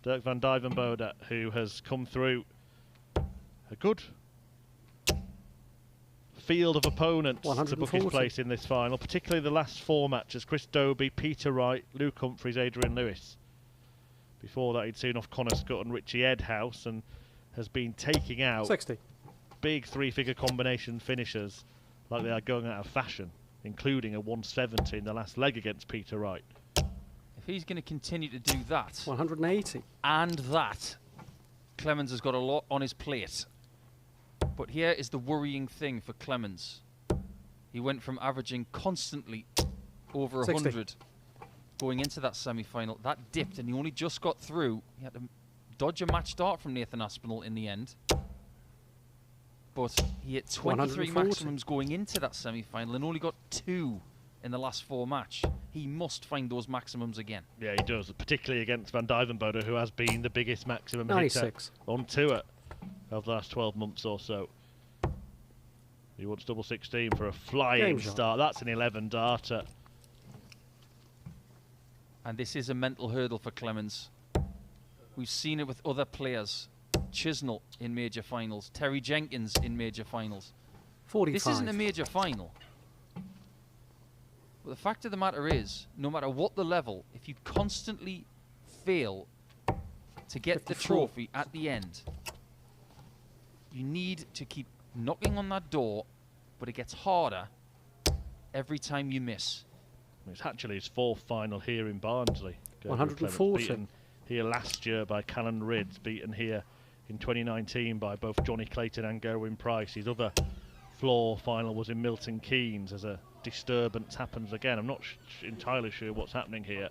Dirk van Duijvenbode, who has come through a good field of opponents to book his place in this final, particularly the last 4 matches. Chris Dobie, Peter Wright, Luke Humphries, Adrian Lewis. Before that, he'd seen off Connor Scott and Richie Edhouse, and has been taking out 60. Big 3-figure combination finishers like they are going out of fashion, including a 170 in the last leg against Peter Wright. If he's going to continue to do that, 180, and that, Clemens has got a lot on his plate. But here is the worrying thing for Clemens. He went from averaging constantly over 100 going into that semi-final. That dipped, and he only just got through. He had to dodge a match start from Nathan Aspinall in the end. But he hit 23 maximums going into that semi-final and only got 2 in the last 4 match. He must find those maximums again. Yeah, he does, particularly against Van Duijvenbode, who has been the biggest maximum 96 hitter on tour of the last 12 months or so. He wants double 16 for a flying start. That's an 11 darter. And this is a mental hurdle for Clemens. We've seen it with other players. Chisnell in major finals, Terry Jenkins in major finals. 45. This isn't a major final. But the fact of the matter is, no matter what the level, if you constantly fail to get 54. The trophy at the end, you need to keep knocking on that door, but it gets harder every time you miss. It's actually his 4th final here in Barnsley. 140. Beaten here last year by Callan Ridds, beaten here in 2019 by both Johnny Clayton and Gerwyn Price. His other floor final was in Milton Keynes as a disturbance happens again. I'm not entirely sure what's happening here.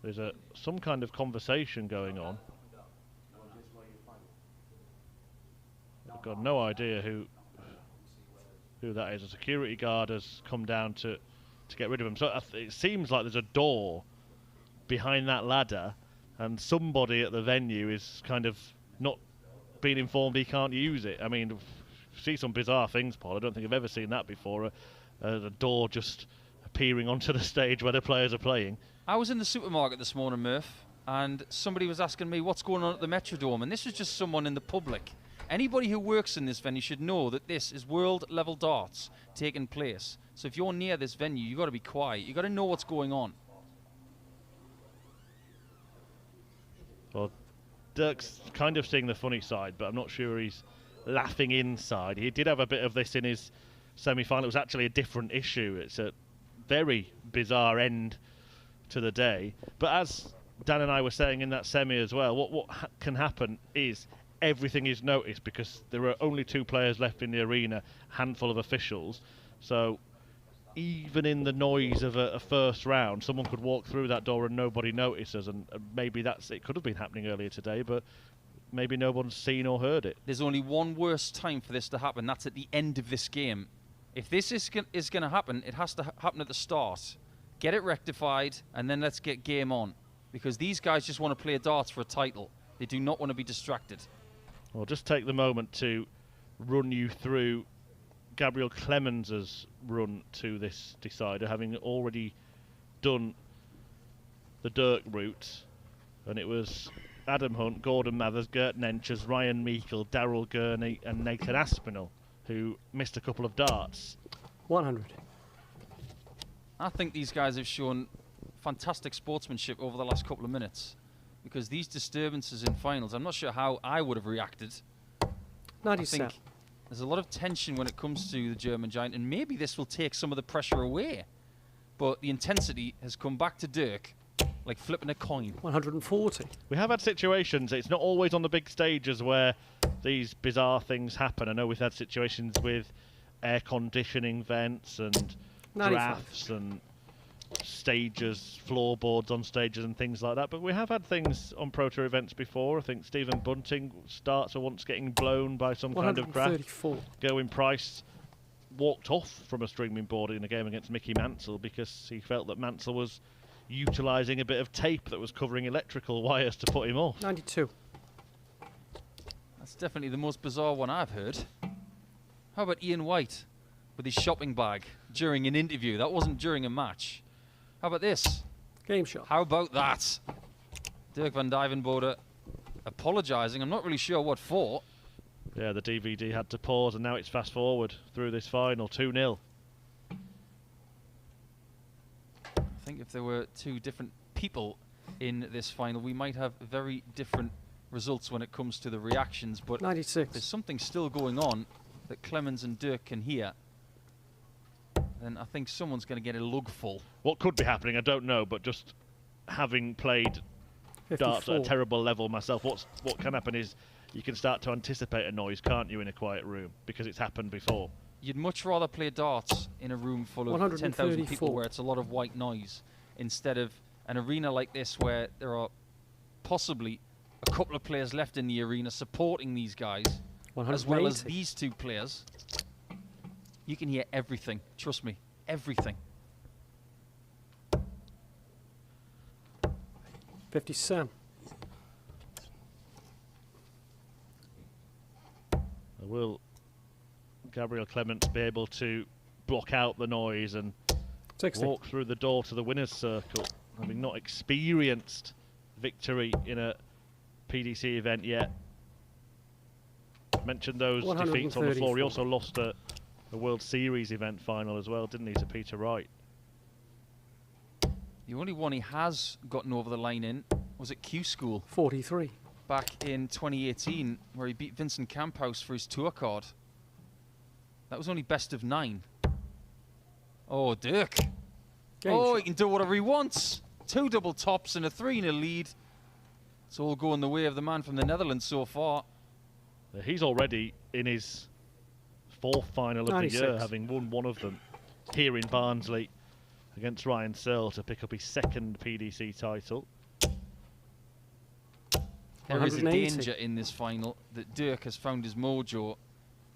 There's some kind of conversation going on. I've got no idea who that is. A security guard has come down to get rid of him. So it seems like there's a door behind that ladder, and somebody at the venue is kind of not being informed he can't use it. I mean, see some bizarre things, Paul. I don't think I've ever seen that before. The door just appearing onto the stage where the players are playing. I was in the supermarket this morning, Murph, and somebody was asking me what's going on at the Metrodome, and this was just someone in the public. Anybody who works in this venue should know that this is world-level darts taking place. So if you're near this venue, you've got to be quiet. You've got to know what's going on. Well, Dirk's kind of seeing the funny side, but I'm not sure he's laughing inside. He did have a bit of this in his semi-final. It was actually a different issue. It's a very bizarre end to the day. But as Dan and I were saying in that semi as well, what can happen is everything is noticed because there are only 2 players left in the arena, a handful of officials. So even in the noise of a first round, someone could walk through that door and nobody notices, and maybe it could have been happening earlier today, but maybe no one's seen or heard it. There's only one worse time for this to happen. That's at the end of this game. If this is going to happen, it has to happen at the start. Get it rectified, and then let's get game on. Because these guys just want to play darts for a title. They do not want to be distracted. I'll just take the moment to run you through Gabriel Clemens' run to this decider, having already done the Dirk route. And it was Adam Hunt, Gordon Mathers, Gert Nenches, Ryan Meikle, Daryl Gurney and Nathan Aspinall, who missed a couple of darts. 100. I think these guys have shown fantastic sportsmanship over the last couple of minutes, because these disturbances in finals, I'm not sure how I would have reacted. 97. I think there's a lot of tension when it comes to the German giant, and maybe this will take some of the pressure away. But the intensity has come back to Dirk like flipping a coin. 140. We have had situations, it's not always on the big stages where these bizarre things happen. I know we've had situations with air conditioning vents and 95. drafts and stages, floorboards on stages and things like that, but we have had things on Pro Tour events before. I think Stephen Bunting starts were once getting blown by some kind of draft. Gerwyn Price walked off from a streaming board in a game against Mickey Mansell because he felt that Mansell was utilising a bit of tape that was covering electrical wires to put him off. 92. That's definitely the most bizarre one I've heard. How about Ian White with his shopping bag during an interview? That wasn't during a match. How about this? Game shot. How about that? Dirk van Duijvenbode apologising. I'm not really sure what for. Yeah, the DVD had to pause, and now it's fast forward through this final, 2-0. I think if there were two different people in this final, we might have very different results when it comes to the reactions. But 96. there's something still going on that Clemens and Dirk can hear. And I think someone's going to get a lug full. What could be happening, I don't know, but just having played 54. darts at a terrible level myself, what can happen is you can start to anticipate a noise, can't you, in a quiet room, because it's happened before. You'd much rather play darts in a room full of 10,000 people where it's a lot of white noise, instead of an arena like this where there are possibly a couple of players left in the arena supporting these guys, as well as these two players. You can hear everything, trust me, everything. 57. Will Gabriel Clemens be able to block out the noise and 60. walk through the door to the winner's circle, having not experienced victory in a PDC event yet? Mentioned those defeats on the floor. He also lost a World Series event final as well, didn't he, to Peter Wright? The only one he has gotten over the line in was at Q School 43. back in 2018, where he beat Vincent Camphouse for his tour card. That was only best of 9. Oh, Dirk. He can do whatever he wants. 2 double tops and a 3-0 lead. It's all going the way of the man from the Netherlands so far. He's already in his 4th final of 96. the year, having won one of them here in Barnsley against Ryan Searle to pick up his 2nd PDC title. There is a danger in this final that Dirk has found his mojo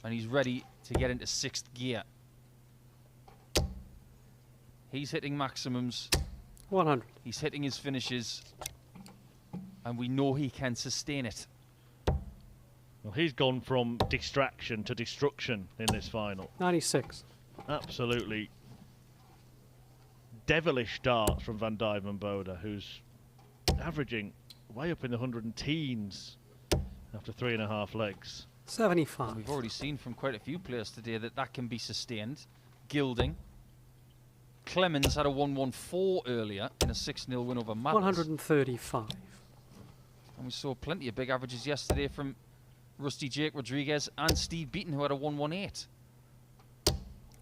and he's ready to get into 6th gear. He's hitting maximums. 100. He's hitting his finishes. And we know he can sustain it. Well, he's gone from distraction to destruction in this final. 96. Absolutely devilish darts from Van Duijvenbode, who's averaging way up in the 110s after 3.5 legs. 75. We've already seen from quite a few players today that can be sustained. Gilding. Clemens had a 114 earlier in a 6-0 win over Madras. 135. And we saw plenty of big averages yesterday from Rusty Jake Rodriguez and Steve Beaton, who had a 118.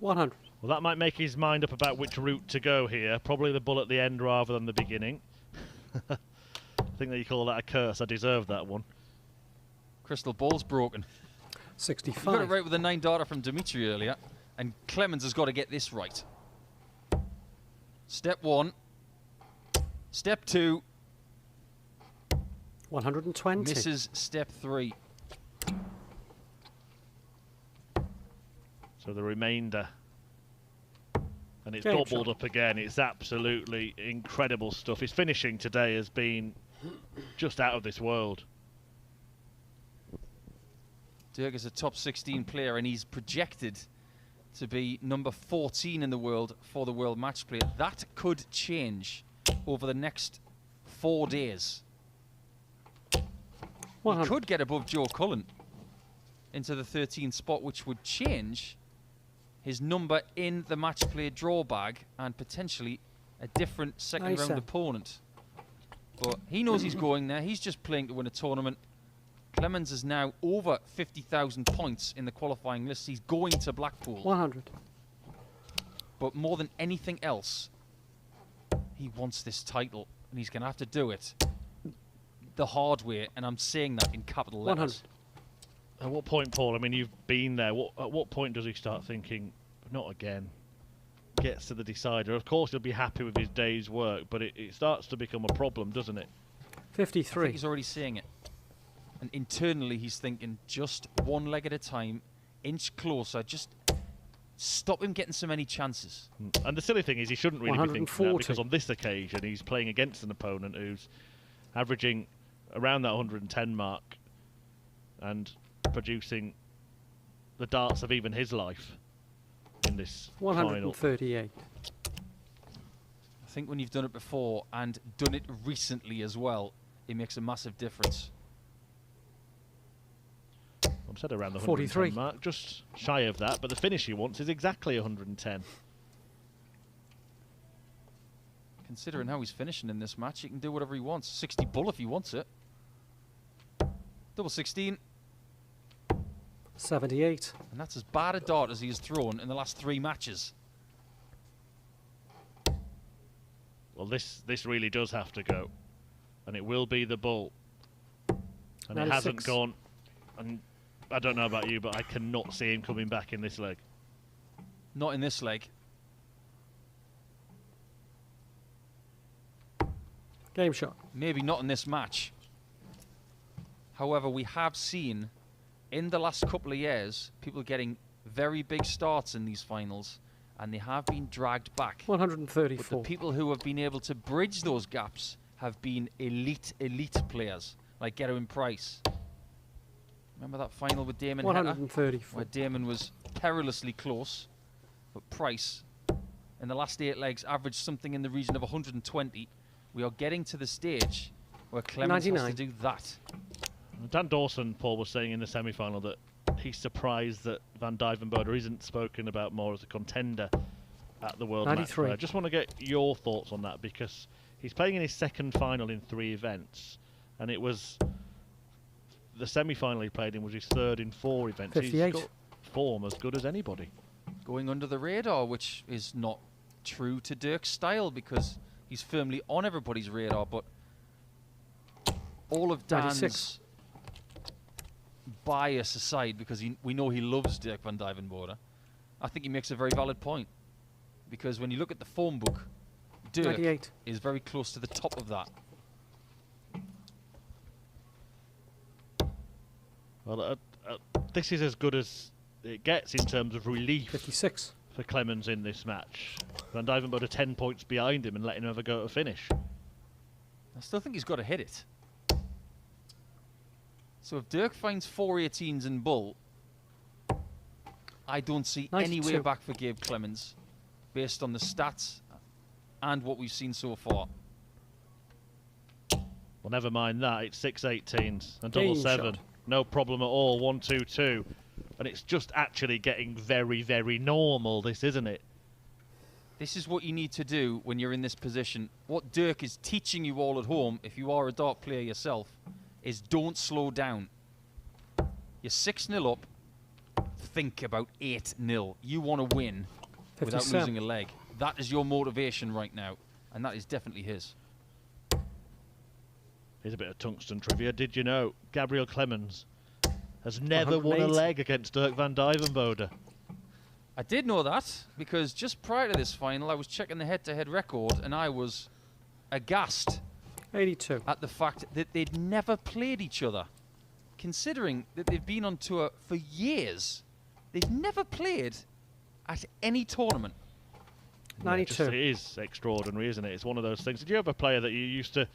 100. Well, that might make his mind up about which route to go here. Probably the bull at the end rather than the beginning. I think that you call that a curse. I deserve that one. Crystal ball's broken. 65. You got it right with the 9 darter from Dimitri earlier, and Clemens has got to get this right. Step 1. Step 2. 120. Misses step 3. So the remainder. And it's Game doubled shot. up again. It's absolutely incredible stuff. His finishing today has been just out of this world. Dirk is a top 16 player, and he's projected to be number 14 in the world for the World Match Play. That could change over the next 4 days. He could get above Joe Cullen into the 13th spot, which would change his number in the match play draw bag and potentially a different second round opponent. But he knows he's going there. He's just playing to win a tournament. Clemens is now over 50,000 points in the qualifying list. He's going to Blackpool. 100. But more than anything else, he wants this title, and he's going to have to do it the hard way, and I'm saying that in capital letters. 100. At what point, Paul, I mean, you've been there, at what point does he start thinking, not again, gets to the decider? Of course he'll be happy with his day's work, but it starts to become a problem, doesn't it? 53. I think he's already seeing it. And internally he's thinking, just one leg at a time, inch closer, just stop him getting so many chances. And the silly thing is he shouldn't really be thinking that, because 140. on this occasion he's playing against an opponent who's averaging around that 110 mark and producing the darts of even his life in this final. 138. I think when you've done it before and done it recently as well, it makes a massive difference. I'm said around the 43 110 mark, just shy of that, but the finish he wants is exactly 110. Considering how he's finishing in this match, he can do whatever he wants. 60 bull if he wants it. Double 16. 78. And that's as bad a dart as he has thrown in the last 3 matches. Well, this really does have to go, and it will be the bull. And 96. it hasn't gone. And I don't know about you, but I cannot see him coming back in this leg. Not in this leg. Game shot. Maybe not in this match. However, we have seen in the last couple of years people getting very big starts in these finals, and they have been dragged back. 134. But the people who have been able to bridge those gaps have been elite players, like Gerwin Price. Remember that final with Damon Heta, 134. where Damon was perilously close, but Price, in the last 8 legs, averaged something in the region of 120. We are getting to the stage where Clemens 99. has to do that. Dan Dawson, Paul, was saying in the semi-final that he's surprised that Van Duijvenbode isn't spoken about more as a contender at the World Match 93. Play. I just want to get your thoughts on that, because he's playing in his second final in 3 events, and it was the semi-final he played in was his third in 4 events. 58. He's got form as good as anybody. Going under the radar, which is not true to Dirk's style, because he's firmly on everybody's radar, but all of Dan's 96. bias aside, because we know he loves Dirk van Duijvenbode, I think he makes a very valid point. Because when you look at the form book, Dirk 98. is very close to the top of that. Well, this is as good as it gets in terms of relief 56. for Clemens in this match. Van Duijvenbode 10 points behind him and letting him have a go at a finish. I still think he's got to hit it. So if Dirk finds 418s in bull, I don't see any 92. way back for Gabe Clemens based on the stats and what we've seen so far. Well, never mind that. It's 618s and double Game 7. shot. No problem at all. 1, 2, 2. And it's just actually getting very, very normal, this, isn't it? This is what you need to do when you're in this position. What Dirk is teaching you all at home, if you are a dart player yourself, is don't slow down. You're 6-0 up. Think about 8-0. You want to win without 57. losing a leg. That is your motivation right now, and that is definitely his. Here's a bit of tungsten trivia. Did you know Gabriel Clemens has never won a 180. leg against Dirk van Duijvenbode? I did know that, because just prior to this final, I was checking the head-to-head record, and I was aghast 82. at the fact that they'd never played each other. Considering that they've been on tour for years, they've never played at any tournament. Yeah, it 92. is extraordinary, isn't it? It's one of those things. Did you have a player that you used to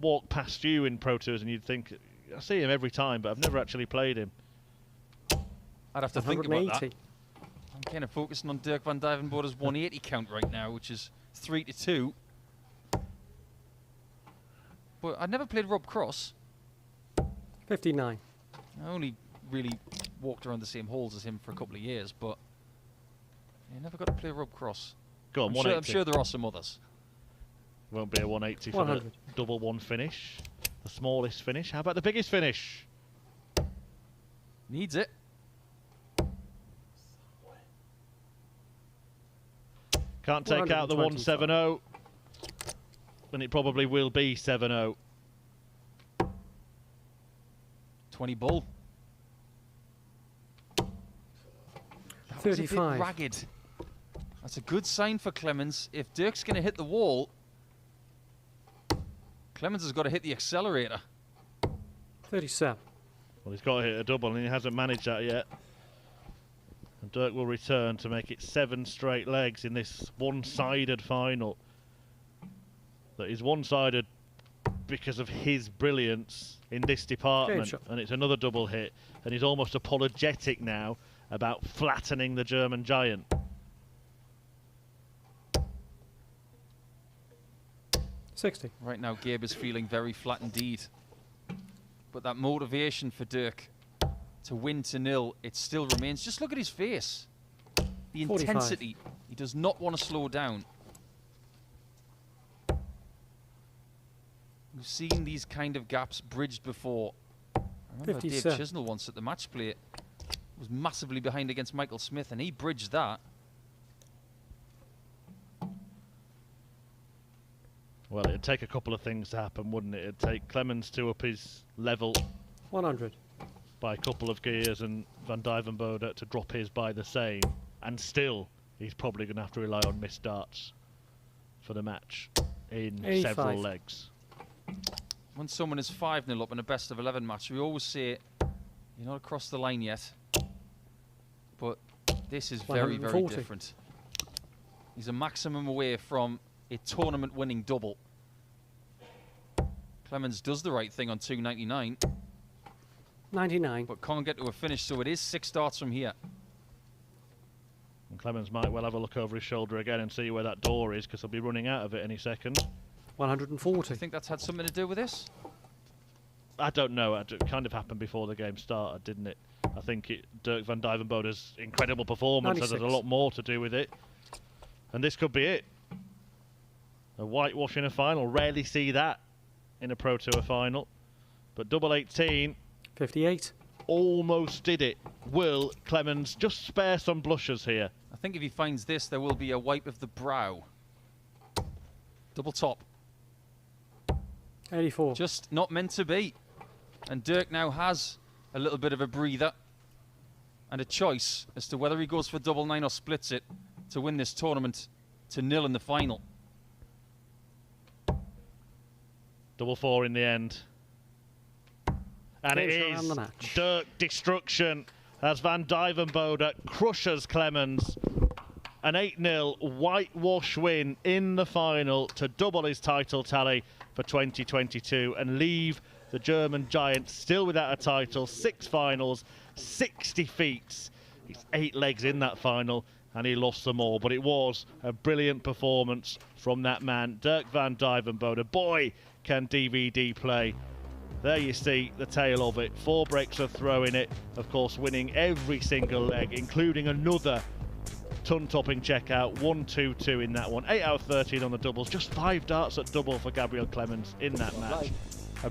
walk past you in Pro Tours and you'd think, I see him every time, but I've never actually played him? I'd have to think about that. 180. I'm kind of focusing on Dirk van Duijvenbode's 180 count right now, which is 3-2. But I'd never played Rob Cross. 59. I only really walked around the same holes as him for a couple of years, but I never got to play Rob Cross. Go on, I'm 180. sure there are some others. Won't be a 180 for 100. the double 1 finish. The smallest finish. How about the biggest finish? Needs it. Can't take out the 125. 170. And it probably will be 7-0. 20 bull. That was a bit 35. ragged. That's a good sign for Clemens. If Dirk's going to hit the wall, Clemens has got to hit the accelerator. 37. Well, he's got to hit a double, and he hasn't managed that yet. And Dirk will return to make it 7 straight legs in this one-sided final. That is one-sided because of his brilliance in this department. shot. And it's another double hit. And he's almost apologetic now about flattening the German giant. 60. Right now, Gabe is feeling very flat indeed. But that motivation for Dirk to win to nil, it still remains. Just look at his face. The 45. intensity. He does not want to slow down. We've seen these kind of gaps bridged before. I remember Dave 57. Chisnell once at the match play was massively behind against Michael Smith, and he bridged that. Well, it'd take a couple of things to happen, wouldn't it? It'd take Clemens to up his level 100. by a couple of gears and Van Duijvenbode to drop his by the same. And still, he's probably going to have to rely on missed darts for the match in 85. several legs. When someone is 5-0 up in a best of 11 match, we always say, you're not across the line yet. But this is very, very 140. different. He's a maximum away from a tournament-winning double. Clemens does the right thing on 299, 99. but can't get to a finish, so it is 6 darts from here. And Clemens might well have a look over his shoulder again and see where that door is, because he'll be running out of it any second. 140. I think that's had something to do with this. I don't know. It kind of happened before the game started, didn't it? I think Dirk van Duijvenbode's incredible performance has had a 96. lot more to do with it. And this could be it. A whitewash in a final. Rarely see that in a Pro Tour final. But double 18 58. almost did it. Will Clemens just spare some blushes here? I think if he finds this, there will be a wipe of the brow. Double top. 84. Just not meant to be. And Dirk now has a little bit of a breather and a choice as to whether he goes for double 9 or splits it to win this tournament to nil in the final. Double 4 in the end. And it Close around is the match. Dirk destruction as Van Duijvenbode crushes Clemens. An 8-0 whitewash win in the final to double his title tally for 2022 and leave the German giant still without a title. 6 finals, 6 defeats. He's 8 legs in that final and he lost them all. But it was a brilliant performance from that man, Dirk van Duijvenbode. Boy, can DVD play. There you see the tail of it. 4 breaks of throw in it. Of course, winning every single leg, including another ton-topping checkout. 1-2-2 in that one. 8 out of 13 on the doubles. Just 5 darts at double for Gabriel Clemens in that match.